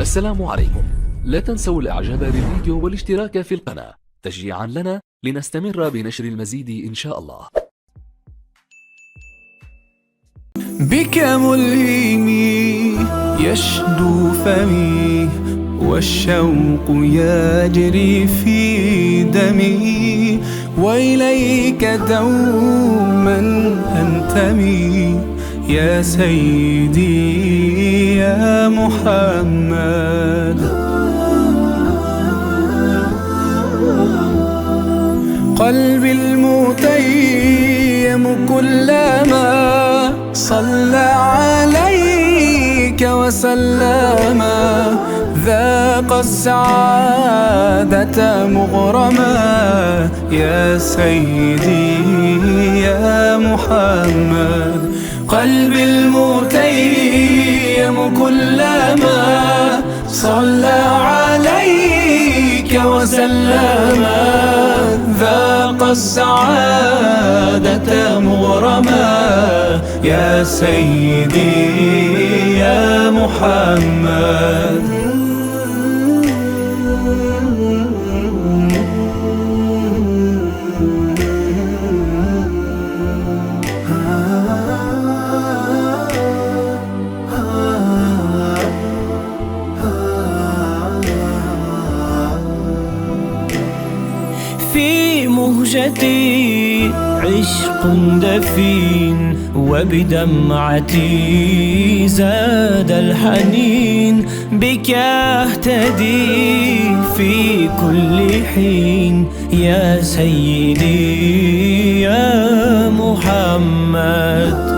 السلام عليكم. لا تنسوا الاعجاب بالفيديو والاشتراك في القناة تشجيعا لنا لنستمر بنشر المزيد إن شاء الله. بك ملهمي يشدو فمي والشوق يجري في دمي، وإليك دوما أنتمي يا سيدي يا محمد. قلبي المتيم كلما صلى عليك وسلم، ذاق السعادة مغرما يا سيدي يا محمد. قلبي المتيم كلما صلى عليك وسلم، ذاق السعادة مغرما يا سيدي يا محمد. في مهجتي عشق دفين، وبدمعتي زاد الحنين، بك اهتدي في كل حين يا سيدي يا محمد.